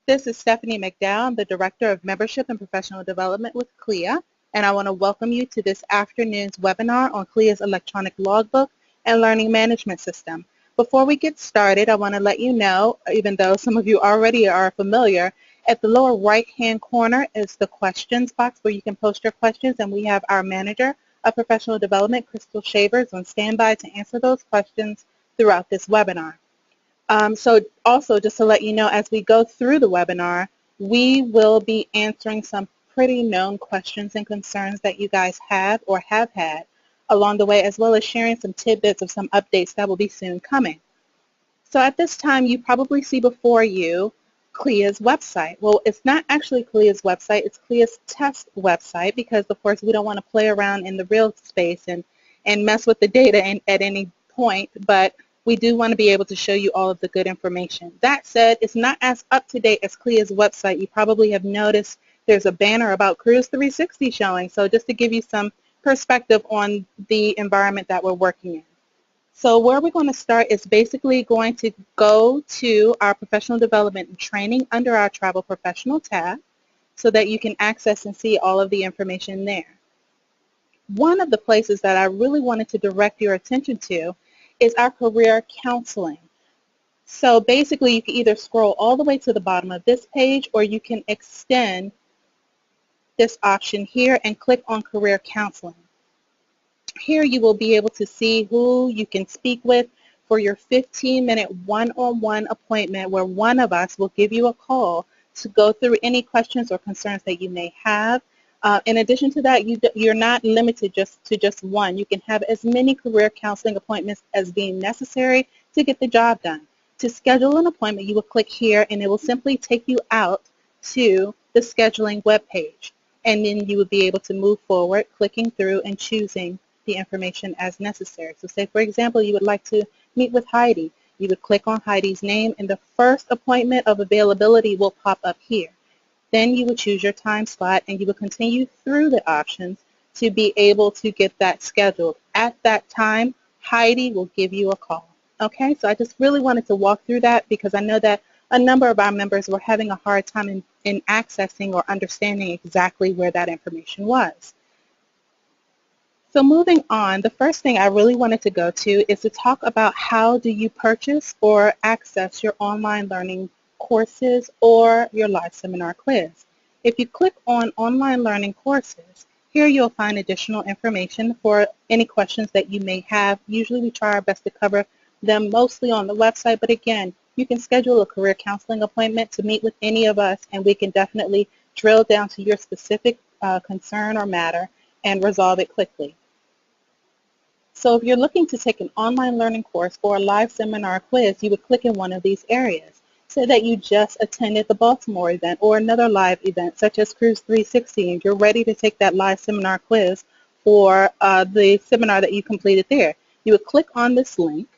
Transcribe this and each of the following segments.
This is Stephanie McDowell. I'm the Director of Membership and Professional Development with CLIA, and I want to welcome you to this afternoon's webinar on CLIA's electronic logbook and learning management system. Before we get started, I want to let you know, even though some of you already are familiar, at the lower right-hand corner is the questions box where you can post your questions, and we have our Manager of Professional Development, Crystal Shavers, on standby to answer those questions throughout this webinar. So also, just to let you know, as we go through the webinar, we will be answering some pretty known questions and concerns that you guys have or have had along the way, as well as sharing some tidbits of some updates that will be soon coming. So at this time, you probably see before you CLIA's website. Well, it's not actually CLIA's website, it's CLIA's test website, because of course we don't want to play around in the real space and mess with the data at any point, but we do want to be able to show you all of the good information. That said, it's not as up-to-date as CLIA's website. You probably have noticed there's a banner about Cruise 360 showing, so just to give you some perspective on the environment that we're working in. So where we're going to start is basically going to go to our professional development and training under our travel professional tab so that you can access and see all of the information there. One of the places that I really wanted to direct your attention to is our career counseling. So basically you can either scroll all the way to the bottom of this page, or you can extend this option here and click on career counseling. Here you will be able to see who you can speak with for your 15-minute one-on-one appointment, where one of us will give you a call to go through any questions or concerns that you may have. In addition to that, you're not limited to just one. You can have as many career counseling appointments as being necessary to get the job done. To schedule an appointment, you will click here, and it will simply take you out to the scheduling webpage. And then you will be able to move forward, clicking through and choosing the information as necessary. So say, for example, you would like to meet with Heidi. You would click on Heidi's name, and the first appointment of availability will pop up here. Then you would choose your time slot, and you will continue through the options to be able to get that scheduled. At that time, Heidi will give you a call. Okay, so I just really wanted to walk through that because I know that a number of our members were having a hard time in accessing or understanding exactly where that information was. So moving on, the first thing I really wanted to go to is to talk about how do you purchase or access your online learning courses or your live seminar quiz. If you click on online learning courses, here you'll find additional information for any questions that you may have. Usually we try our best to cover them mostly on the website, but again, you can schedule a career counseling appointment to meet with any of us, and we can definitely drill down to your specific concern or matter and resolve it quickly. So if you're looking to take an online learning course or a live seminar quiz, you would click in one of these areas. Say that you just attended the Baltimore event or another live event such as Cruise 360, and you're ready to take that live seminar quiz for the seminar that you completed there. You would click on this link,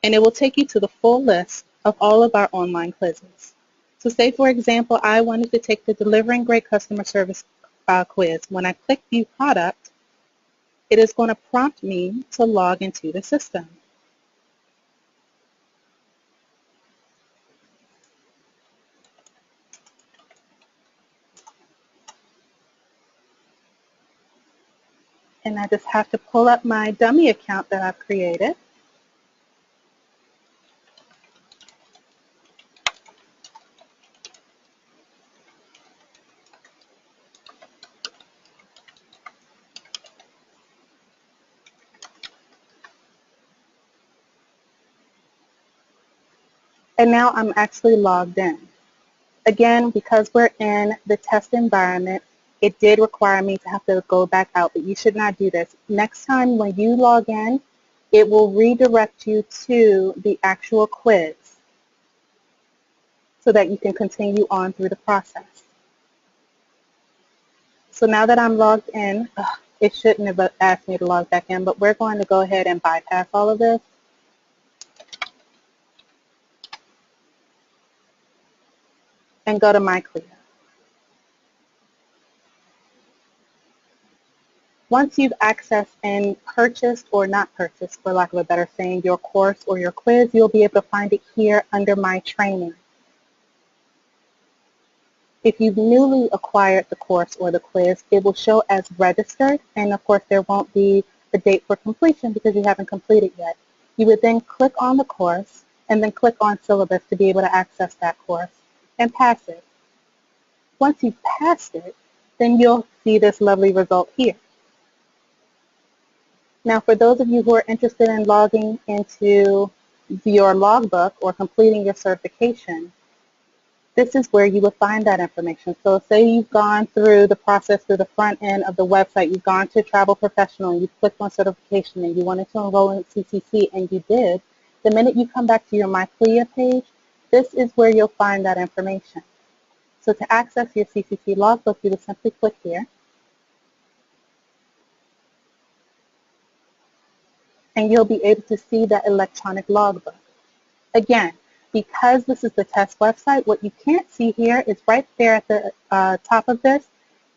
and it will take you to the full list of all of our online quizzes. So say, for example, I wanted to take the Delivering Great Customer Service quiz. When I click View Product, it is going to prompt me to log into the system. And I just have to pull up my dummy account that I've created. And now I'm actually logged in. Again, because we're in the test environment, it did require me to have to go back out, but you should not do this. Next time when you log in, it will redirect you to the actual quiz so that you can continue on through the process. So now that I'm logged in, it shouldn't have asked me to log back in, but we're going to go ahead and bypass all of this. And go to My CLIA. Once you've accessed and purchased or not purchased, for lack of a better saying, your course or your quiz, you'll be able to find it here under My Training. If you've newly acquired the course or the quiz, it will show as registered, and of course there won't be a date for completion because you haven't completed yet. You would then click on the course and then click on syllabus to be able to access that course and pass it. Once you've passed it, then you'll see this lovely result here. Now, for those of you who are interested in logging into your logbook or completing your certification, this is where you will find that information. So say you've gone through the process through the front end of the website, you've gone to Travel Professional and you clicked on certification and you wanted to enroll in CCC and you did, the minute you come back to your My CLIA page, this is where you'll find that information. So to access your CCC logbook, you will simply click here. And you'll be able to see that electronic logbook. Again, because this is the test website, what you can't see here is right there at the top of this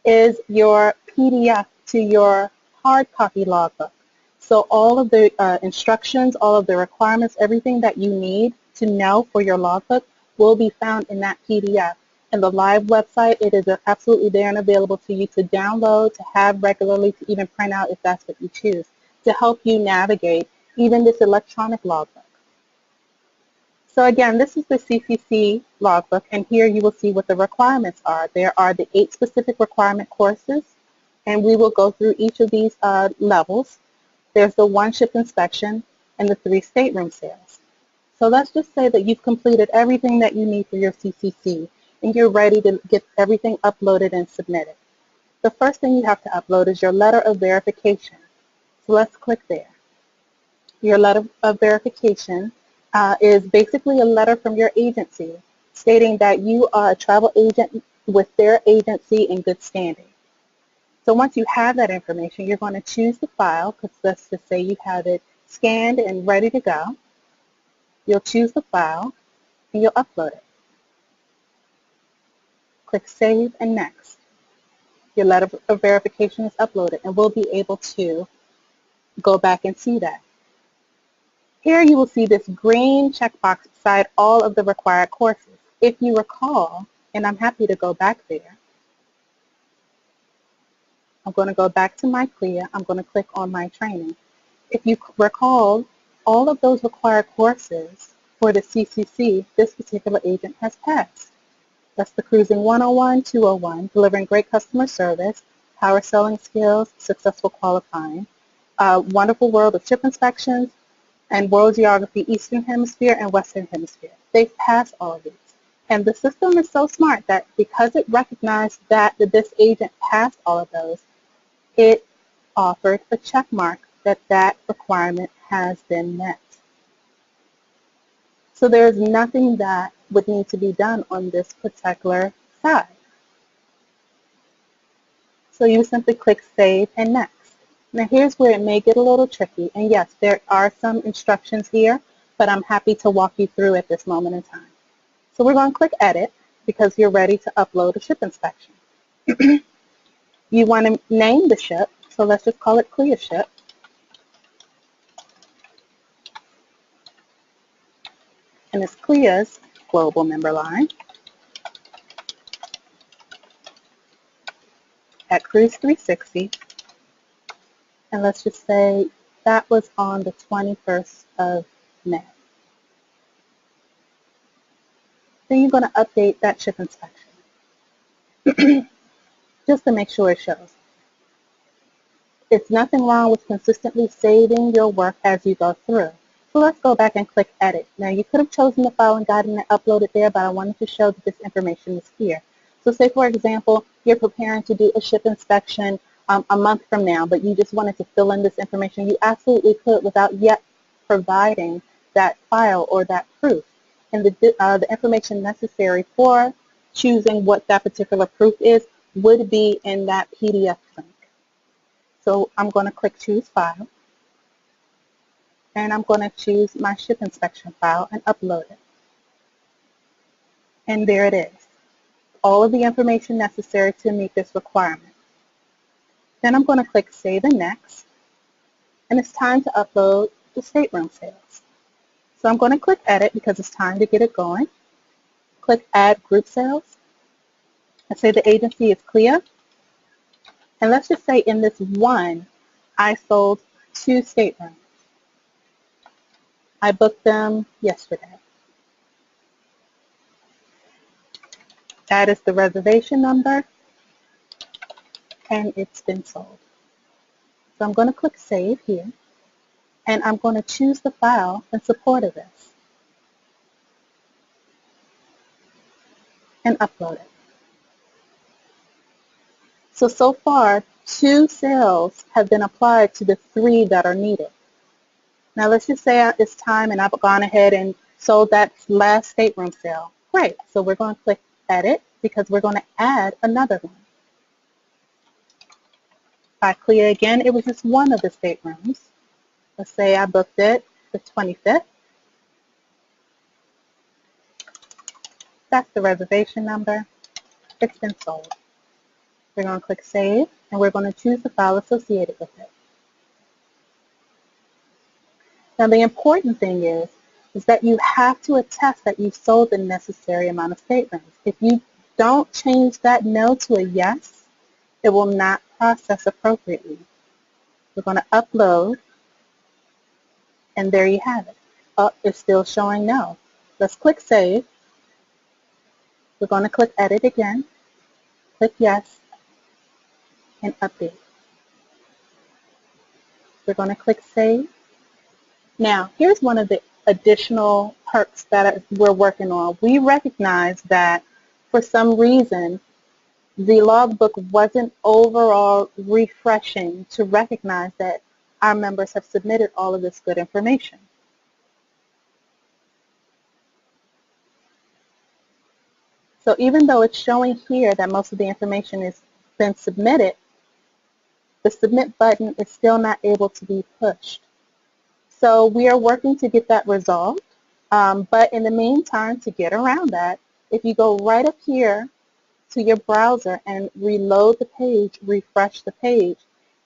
is your PDF to your hard copy logbook. So all of the instructions, all of the requirements, everything that you need to know for your logbook will be found in that PDF. In the live website, it is absolutely there and available to you to download, to have regularly, to even print out if that's what you choose, to help you navigate even this electronic logbook. So again, this is the CCC logbook, and here you will see what the requirements are. There are the 8 specific requirement courses, and we will go through each of these levels. There's the 1 ship inspection and the 3 stateroom sales. So let's just say that you've completed everything that you need for your CCC, and you're ready to get everything uploaded and submitted. The first thing you have to upload is your letter of verification. So let's click there. Your letter of verification is basically a letter from your agency stating that you are a travel agent with their agency in good standing. So once you have that information, you're going to choose the file, because let's just say you have it scanned and ready to go. You'll choose the file and you'll upload it. Click Save and Next. Your letter of verification is uploaded, and we'll be able to go back and see that. Here you will see this green checkbox beside all of the required courses. If you recall, and I'm happy to go back there, I'm going to go back to My CLIA. I'm going to click on My Training. If you recall, all of those required courses for the CCC, this particular agent has passed. That's the Cruising 101, 201, Delivering Great Customer Service, Power Selling Skills, Successful Qualifying, Wonderful World of Ship Inspections, and World Geography, Eastern Hemisphere and Western Hemisphere. They've passed all of these. And the system is so smart that because it recognized that this agent passed all of those, it offered a check mark that that requirement has been met. So there's nothing that would need to be done on this particular side. So you simply click Save and Next. Now here's where it may get a little tricky, and yes, there are some instructions here, but I'm happy to walk you through at this moment in time. So we're going to click Edit because you're ready to upload a ship inspection. You want to name the ship, so let's just call it CLIA Ship. And it's CLIA's global member line at Cruise 360. And let's just say that was on the 21st of May. Then you're going to update that ship inspection just to make sure it shows. It's nothing wrong with consistently saving your work as you go through. So let's go back and click Edit. Now you could have chosen the file and gotten it uploaded there, but I wanted to show that this information is here. So say, for example, you're preparing to do a ship inspection a month from now, but you just wanted to fill in this information. You absolutely could without yet providing that file or that proof. And the information necessary for choosing what that particular proof is would be in that PDF link. So I'm going to click Choose File, and I'm going to choose my ship inspection file and upload it. And there it is. All of the information necessary to meet this requirement. Then I'm going to click Save and Next, and it's time to upload the stateroom sales. So I'm going to click Edit because it's time to get it going. Click Add Group Sales. I say the agency is CLIA. And let's just say in this one, I sold 2 staterooms. I booked them yesterday. That is the reservation number, and it's been sold. So I'm going to click Save here, and I'm going to choose the file in support of this and upload it. So far, 2 sales have been applied to the 3 that are needed. Now let's just say it's time and I've gone ahead and sold that last stateroom sale. Great. So we're going to click Edit because we're going to add another one. By CLIA again, it was just one of the staterooms. Let's say I booked it the 25th. That's the reservation number. It's been sold. We're going to click Save, and we're going to choose the file associated with it. Now the important thing is that you have to attest that you've sold the necessary amount of staterooms. If you don't change that no to a yes, it will not process appropriately. We're going to upload, and there you have it. Oh, it's still showing no. Let's click Save. We're going to click Edit again, click Yes, and update. We're going to click Save. Now, here's one of the additional perks that we're working on. We recognize that for some reason, the logbook wasn't overall refreshing to recognize that our members have submitted all of this good information. So even though it's showing here that most of the information has been submitted, the submit button is still not able to be pushed. So we are working to get that resolved, but in the meantime, to get around that, if you go right up here to your browser and reload the page, refresh the page,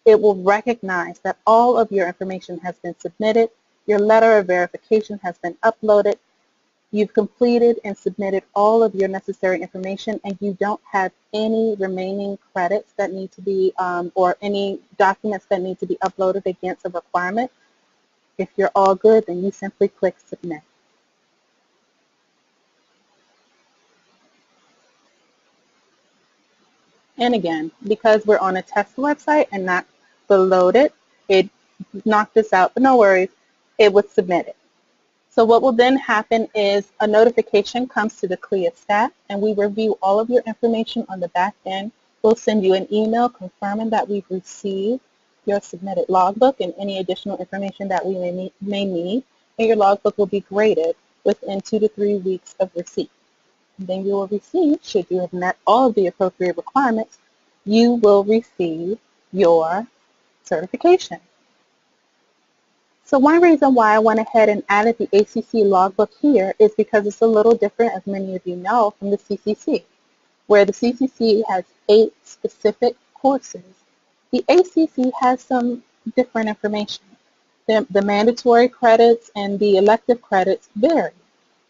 it will recognize that all of your information has been submitted, your letter of verification has been uploaded, you've completed and submitted all of your necessary information, and you don't have any remaining credits that need to be, or any documents that need to be uploaded against a requirement. If you're all good, then you simply click Submit. And again, because we're on a test website and not below it knocked us out, but no worries, it was submitted. So what will then happen is a notification comes to the CLIA staff, and we review all of your information on the back end. We'll send you an email confirming that we've received your submitted logbook and any additional information that we may need, and your logbook will be graded within 2 to 3 weeks of receipt. And then you will receive, should you have met all of the appropriate requirements, you will receive your certification. So one reason why I went ahead and added the ACC logbook here is because it's a little different, as many of you know, from the CCC, where the CCC has 8 specific courses. The ACC has some different information. The mandatory credits and the elective credits vary.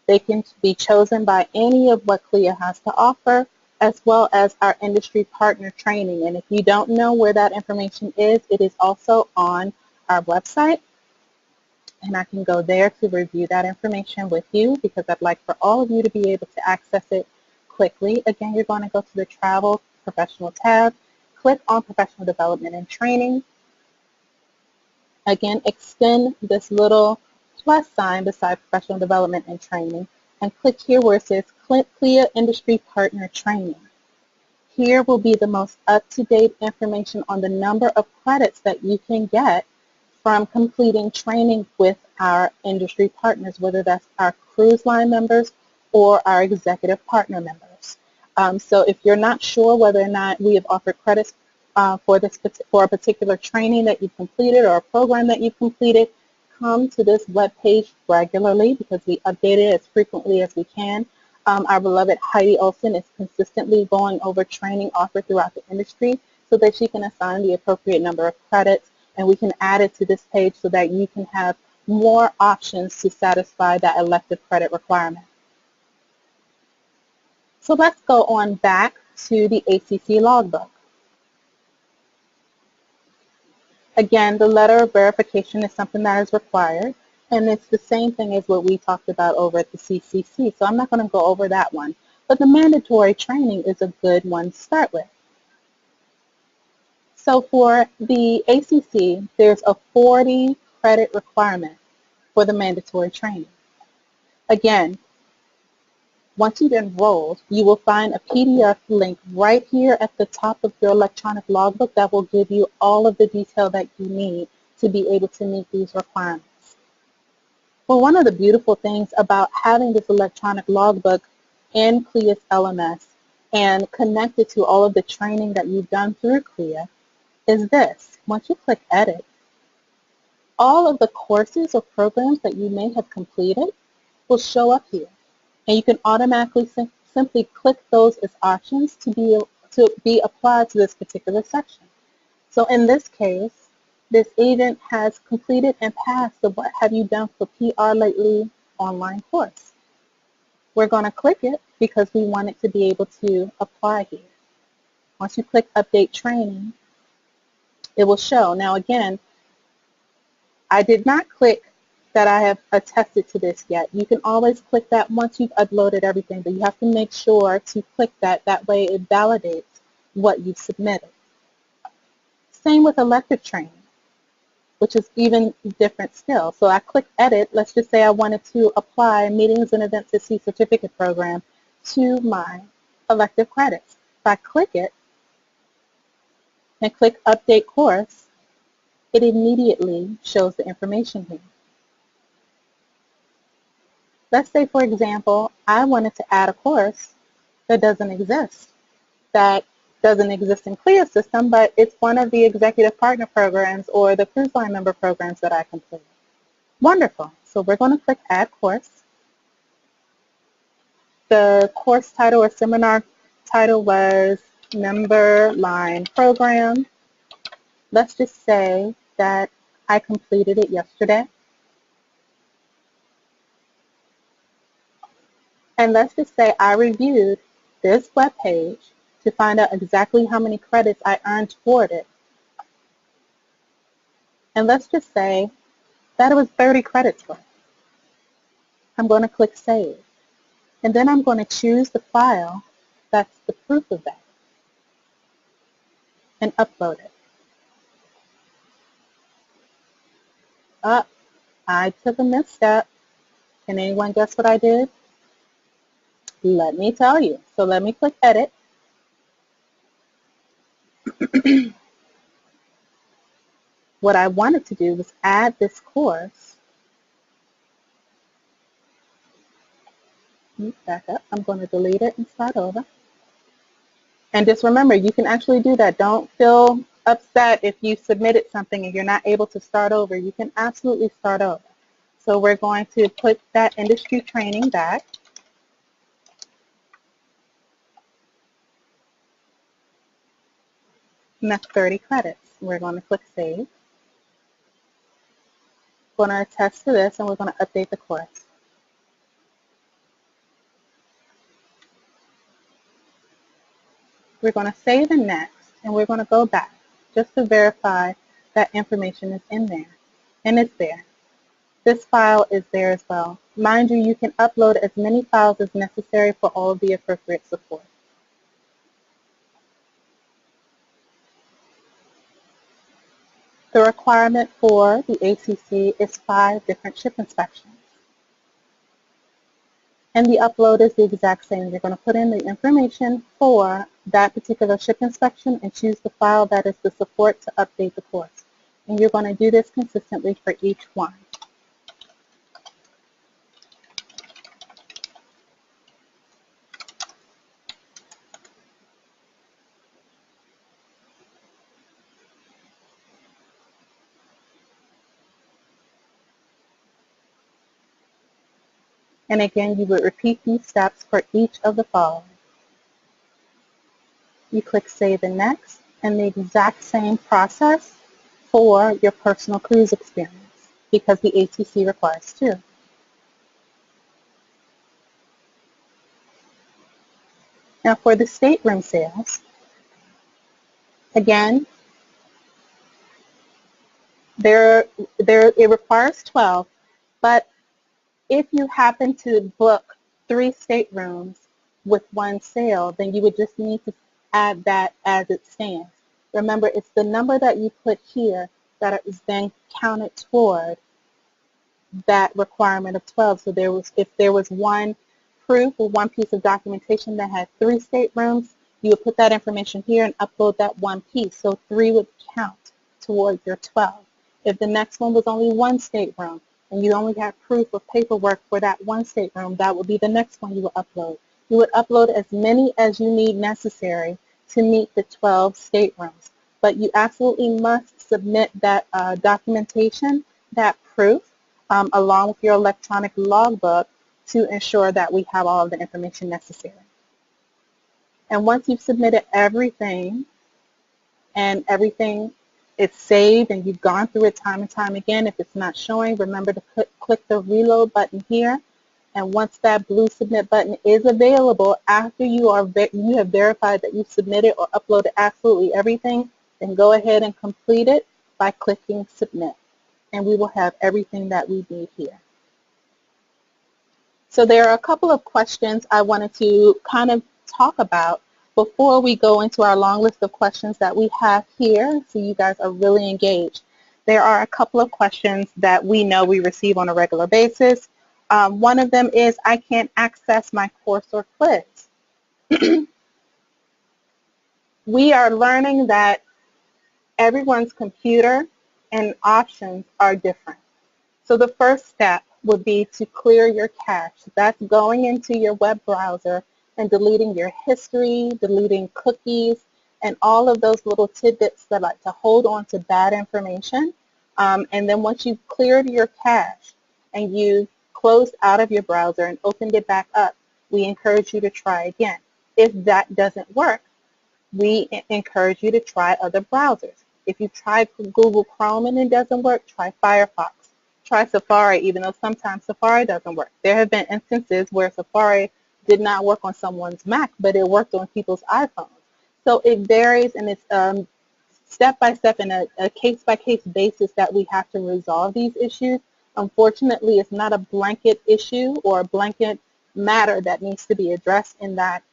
They can be chosen by any of what CLIA has to offer, as well as our industry partner training. And if you don't know where that information is, it is also on our website. And I can go there to review that information with you because I'd like for all of you to be able to access it quickly. Again, you're going to go to the Travel Professional tab, click on Professional Development and Training. Again, extend this little plus sign beside Professional Development and Training and click here where it says CLIA Industry Partner Training. Here will be the most up-to-date information on the number of credits that you can get from completing training with our industry partners, whether that's our cruise line members or our executive partner members. So if you're not sure whether or not we have offered credits for a particular training that you've completed or a program that you've completed, come to this webpage regularly because we update it as frequently as we can. Our beloved Heidi Olson is consistently going over training offered throughout the industry. so that she can assign the appropriate number of credits, and we can add it to this page so that you can have more options to satisfy that elective credit requirement. So let's go on back to the ACC Logbook. Again, the letter of verification is something that is required, and it's the same thing as what we talked about over at the CCC, so I'm not going to go over that one. But the mandatory training is a good one to start with. So for the ACC, there's a 40 credit requirement for the mandatory training. Again, once you've enrolled, you will find a PDF link right here at the top of your electronic logbook that will give you all of the detail that you need to be able to meet these requirements. Well, one of the beautiful things about having this electronic logbook in CLIA's LMS and connected to all of the training that you've done through CLIA is this. Once you click Edit, all of the courses or programs that you may have completed will show up here. And you can automatically simply click those as options to be applied to this particular section. So in this case, this agent has completed and passed the What Have You Done for PR Lately online course. We're going to click it because we want it to be able to apply here. Once you click Update Training, it will show. Now again, I did not click that I have attested to this yet. You can always click that once you've uploaded everything, but you have to make sure to click that. That way it validates what you've submitted. Same with elective training, which is even different still. So I click Edit. Let's just say I wanted to apply Meetings and Events at Sea certificate program to my elective credits. If I click it and click Update Course, it immediately shows the information here. Let's say, for example, I wanted to add a course that doesn't exist in CLIA's system, but it's one of the executive partner programs or the cruise line member programs that I completed. Wonderful. So we're going to click Add Course. The course title or seminar title was Member Line Program. Let's just say that I completed it yesterday. And let's just say I reviewed this web page to find out exactly how many credits I earned toward it. And let's just say that it was 30 credits worth. I'm going to click Save. And then I'm going to choose the file that's the proof of that and upload it. I took a misstep. Can anyone guess what I did? Let me tell you. So let me click Edit. What I wanted to do was add this course. Back up. I'm going to delete it and start over. And just remember, you can actually do that. Don't feel upset if you submitted something and you're not able to start over. You can absolutely start over. So we're going to put that industry training back. And that's 30 credits. We're going to click Save. We're going to attest to this, and we're going to update the course. We're going to save and next, and we're going to go back just to verify that information is in there. And it's there. This file is there as well. Mind you, you can upload as many files as necessary for all of the appropriate support. The requirement for the ACC is 5 different ship inspections. And the upload is the exact same. You're going to put in the information for that particular ship inspection and choose the file that is the support to update the course. And you're going to do this consistently for each one. And again, you would repeat these steps for each of the following. You click Save and Next. And the exact same process for your personal cruise experience because the ACC requires two. Now for the stateroom sales, again, it requires 12, but if you happen to book 3 staterooms with one sale, then you would just need to add that as it stands. Remember, it's the number that you put here that is then counted toward that requirement of 12. So if there was one proof or one piece of documentation that had 3 staterooms, you would put that information here and upload that one piece. So 3 would count toward your 12. If the next one was only 1 stateroom and you only had proof or paperwork for that 1 stateroom, that would be the next one you would upload. You would upload as many as you need necessary to meet the 12 staterooms. But you absolutely must submit that documentation, that proof, along with your electronic logbook to ensure that we have all of the information necessary. And once you've submitted everything and everything is saved and you've gone through it time and time again, if it's not showing, remember to click the reload button here. And once that blue submit button is available, after you have verified that you've submitted or uploaded absolutely everything, then go ahead and complete it by clicking submit. And we will have everything that we need here. So there are a couple of questions I wanted to kind of talk about before we go into our long list of questions that we have here, so you guys are really engaged. There are a couple of questions that we know we receive on a regular basis. One of them is, I can't access my course or quiz. We are learning that everyone's computer and options are different. So the first step would be to clear your cache. That's going into your web browser and deleting your history, deleting cookies, and all of those little tidbits that like to hold on to bad information. And then once you've cleared your cache and you've closed out of your browser and opened it back up, we encourage you to try again. If that doesn't work, we encourage you to try other browsers. If you try Google Chrome and it doesn't work, try Firefox. Try Safari, even though sometimes Safari doesn't work. There have been instances where Safari did not work on someone's Mac, but it worked on people's iPhones. So it varies, and it's step-by-step and a case-by-case basis that we have to resolve these issues. Unfortunately, it's not a blanket issue or a blanket matter that needs to be addressed in that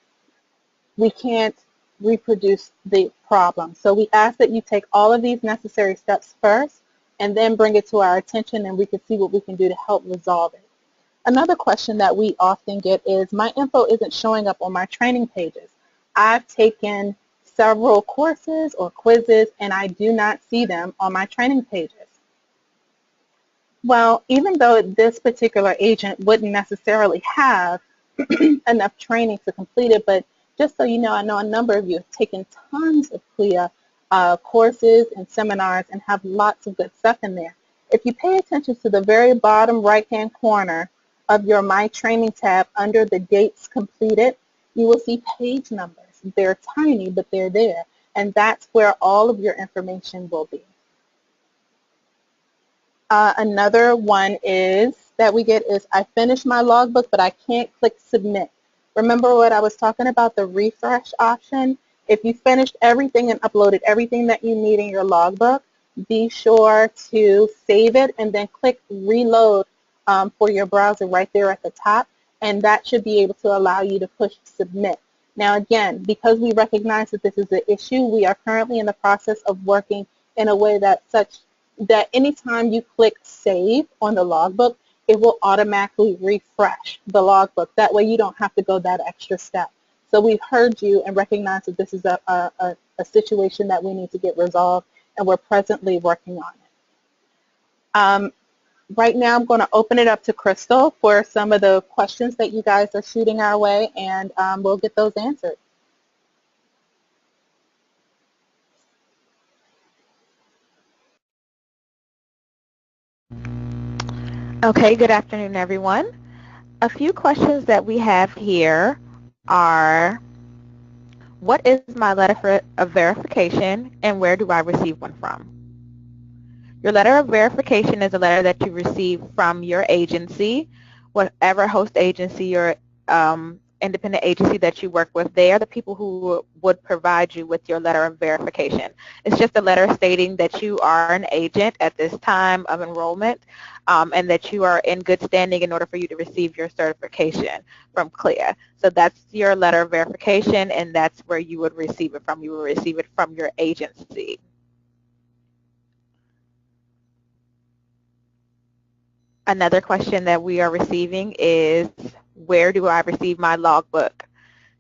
we can't reproduce the problem. So we ask that you take all of these necessary steps first and then bring it to our attention, and we can see what we can do to help resolve it. Another question that we often get is, my info isn't showing up on my training pages. I've taken several courses or quizzes and I do not see them on my training pages. Well, even though this particular agent wouldn't necessarily have enough training to complete it, but just so you know, I know a number of you have taken tons of CLIA courses and seminars and have lots of good stuff in there. If you pay attention to the very bottom right-hand corner of your My Training tab under the dates completed, you will see page numbers. They're tiny, but they're there, and that's where all of your information will be. Another one is that we get is, I finished my logbook, but I can't click submit. Remember what I was talking about, the refresh option? If you finished everything and uploaded everything that you need in your logbook, be sure to save it and then click reload for your browser right there at the top, and that should be able to allow you to push submit. Now again, because we recognize that this is an issue, we are currently in the process of working in a way that anytime you click save on the logbook, it will automatically refresh the logbook. That way you don't have to go that extra step. So we've heard you and recognize that this is a situation that we need to get resolved, and we're presently working on it. Right now I'm going to open it up to Crystal for some of the questions that you guys are shooting our way, and we'll get those answered. Okay, good afternoon, everyone. A few questions that we have here are, What is my letter of verification, and where do I receive one from? Your letter of verification is a letter that you receive from your agency, whatever host agency or independent agency that you work with. They are the people who would provide you with your letter of verification. It's just a letter stating that you are an agent at this time of enrollment and that you are in good standing in order for you to receive your certification from CLIA. So that's your letter of verification, and that's where you would receive it from. You will receive it from your agency. Another question that we are receiving is, where do I receive my logbook?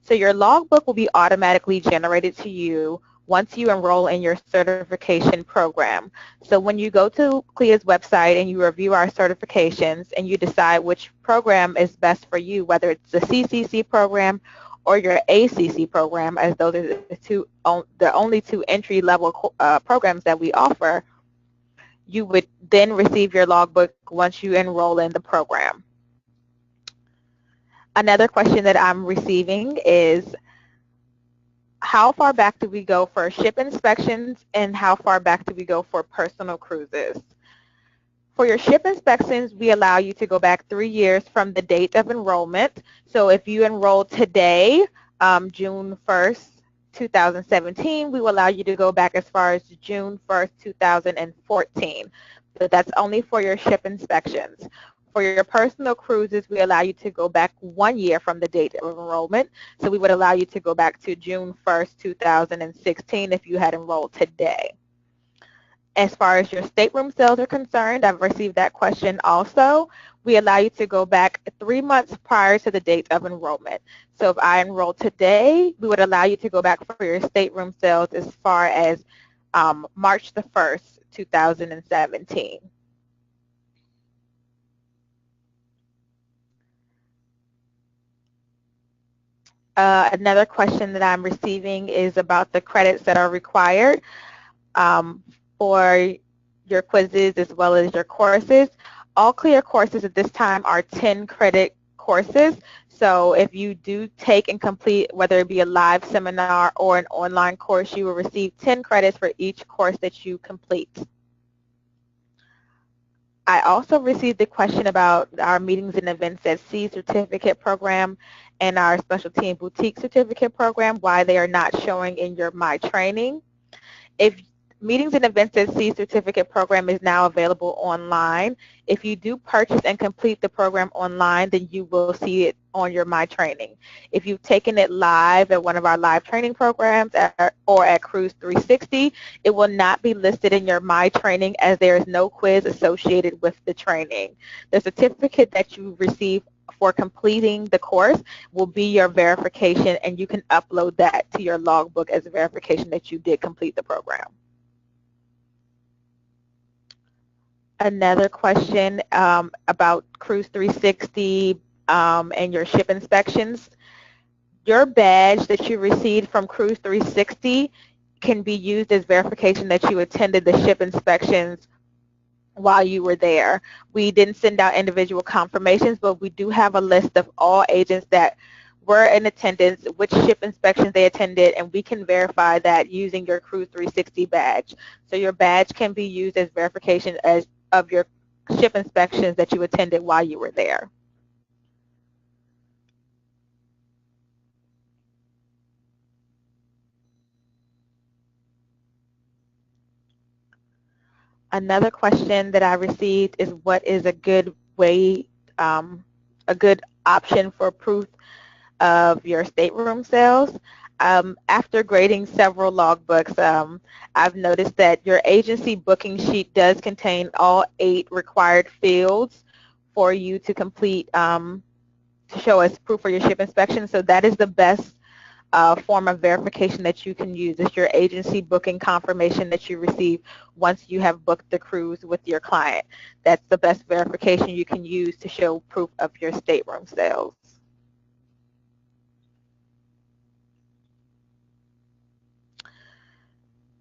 So your logbook will be automatically generated to you once you enroll in your certification program. So when you go to CLIA's website and you review our certifications and you decide which program is best for you, whether it's the CCC program or your ACC program, as those are the only two entry-level programs that we offer, you would then receive your logbook once you enroll in the program. Another question that I'm receiving is, how far back do we go for ship inspections and how far back do we go for personal cruises? For your ship inspections, we allow you to go back 3 years from the date of enrollment. So if you enroll today, June 1st, 2017, we will allow you to go back as far as June 1st, 2014. But that's only for your ship inspections. For your personal cruises, we allow you to go back 1 year from the date of enrollment. So we would allow you to go back to June 1st, 2016 if you had enrolled today. As far as your stateroom sales are concerned, I've received that question also. We allow you to go back 3 months prior to the date of enrollment. So if I enroll today, we would allow you to go back for your stateroom sales as far as March the 1st, 2017. Another question that I'm receiving is about the credits that are required for your quizzes as well as your courses. All CLIA courses at this time are 10 credit courses. So if you do take and complete, whether it be a live seminar or an online course, you will receive 10 credits for each course that you complete. I also received a question about our meetings and events at sea certificate program and our specialty and boutique certificate program, why they are not showing in your My Training. If meetings and events at sea certificate program is now available online, if you do purchase and complete the program online, then you will see it on your My Training. If you've taken it live at one of our live training programs or at Cruise 360, it will not be listed in your My Training as there is no quiz associated with the training. The certificate that you receive for completing the course will be your verification, and you can upload that to your logbook as a verification that you did complete the program. Another question about Cruise 360 and your ship inspections. Your badge that you received from Cruise 360 can be used as verification that you attended the ship inspections while you were there. We didn't send out individual confirmations, but we do have a list of all agents that were in attendance, which ship inspections they attended, and we can verify that using your Cruise 360 badge. So your badge can be used as verification of your ship inspections that you attended while you were there. Another question that I received is, what is a good way, a good option for proof of your stateroom sales? After grading several logbooks, I've noticed that your agency booking sheet does contain all 8 required fields for you to complete to show as proof for your ship inspection. So that is the best form of verification that you can use. It's your agency booking confirmation that you receive once you have booked the cruise with your client. That's the best verification you can use to show proof of your stateroom sales.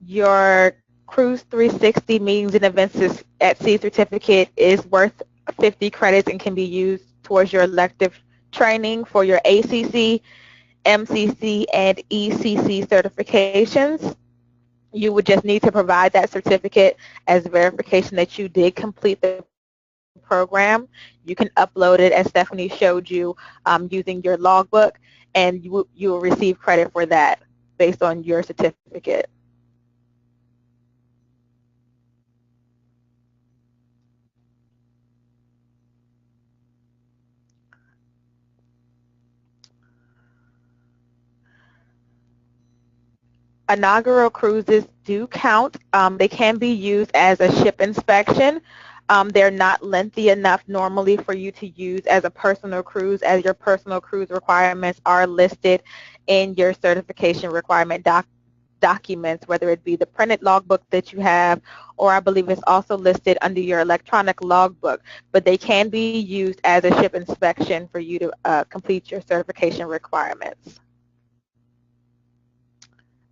Your Cruise 360 meetings and events at sea certificate is worth 50 credits and can be used towards your elective training for your ACC MCC and ECC certifications. You would just need to provide that certificate as verification that you did complete the program. You can upload it, as Stephanie showed you, using your logbook, and you will receive credit for that based on your certificate. Inaugural cruises do count. They can be used as a ship inspection. They're not lengthy enough normally for you to use as a personal cruise, as your personal cruise requirements are listed in your certification requirement documents, whether it be the printed logbook that you have, or I believe it's also listed under your electronic logbook. But they can be used as a ship inspection for you to complete your certification requirements.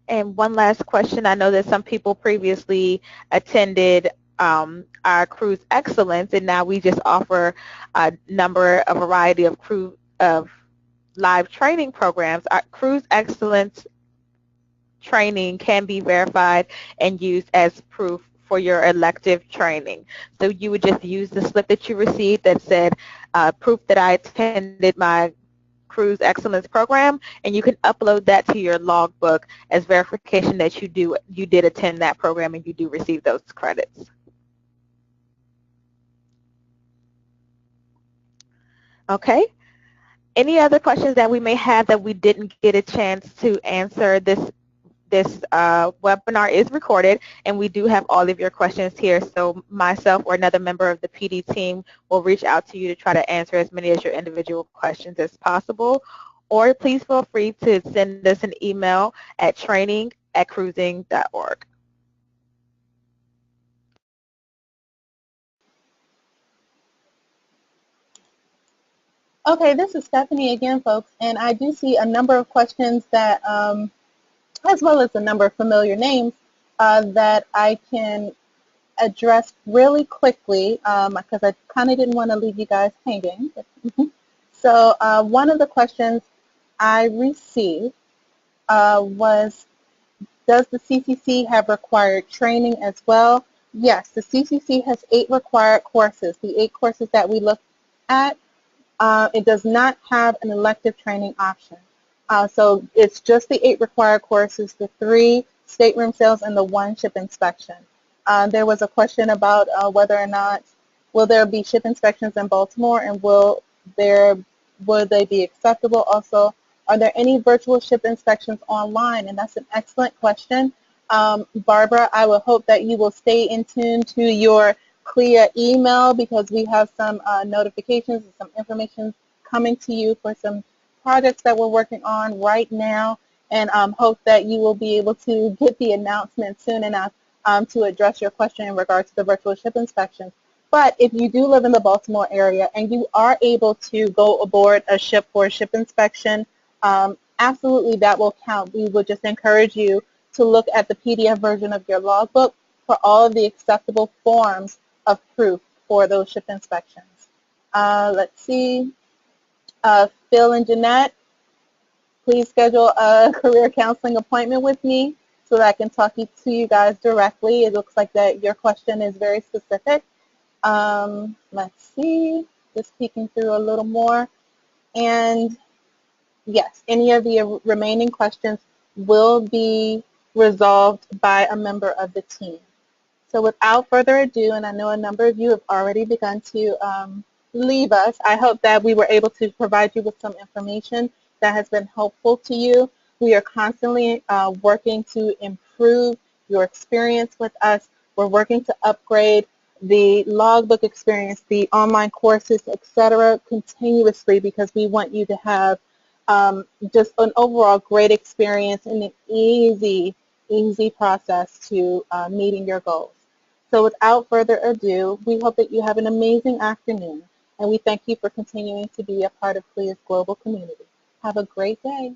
And one last question. I know that some people previously attended our Cruise Excellence, and now we just offer a variety of live training programs. Our Cruise Excellence training can be verified and used as proof for your elective training. So you would just use the slip that you received that said proof that I attended my Cruise Excellence program, and you can upload that to your logbook as verification that you did attend that program and you do receive those credits. Okay. Any other questions that we may have that we didn't get a chance to answer? This webinar is recorded, and we do have all of your questions here, so myself or another member of the PD team will reach out to you to try to answer as many as your individual questions as possible. Or please feel free to send us an email at training@cruising.org. Okay, this is Stephanie again, folks, and I do see a number of questions that, as well as a number of familiar names that I can address really quickly because I kind of didn't want to leave you guys hanging. So one of the questions I received was, does the CCC have required training as well? Yes, the CCC has 8 required courses. The 8 courses that we looked at, it does not have an elective training option. So it's just the 8 required courses, the 3 stateroom sales and the 1 ship inspection. There was a question about whether or not will there be ship inspections in Baltimore, and will they be acceptable? Also, are there any virtual ship inspections online? And that's an excellent question. Barbara, I would hope that you will stay in tune to your CLIA email, because we have some notifications and some information coming to you for some projects that we're working on right now, and hope that you will be able to get the announcement soon enough to address your question in regards to the virtual ship inspections. But if you do live in the Baltimore area and you are able to go aboard a ship for a ship inspection, absolutely that will count. We would just encourage you to look at the PDF version of your logbook for all of the acceptable forms of proof for those ship inspections. Let's see. Phil and Jeanette, please schedule a career counseling appointment with me so that I can talk to you guys directly. It looks like that your question is very specific. Let's see. Just peeking through a little more. And yes, any of the remaining questions will be resolved by a member of the team. So without further ado, and I know a number of you have already begun to leave us, I hope that we were able to provide you with some information that has been helpful to you. We are constantly working to improve your experience with us. We're working to upgrade the logbook experience, the online courses, etc., continuously, because we want you to have just an overall great experience and an easy process to meeting your goals. So without further ado, we hope that you have an amazing afternoon, and we thank you for continuing to be a part of CLIA's global community. Have a great day.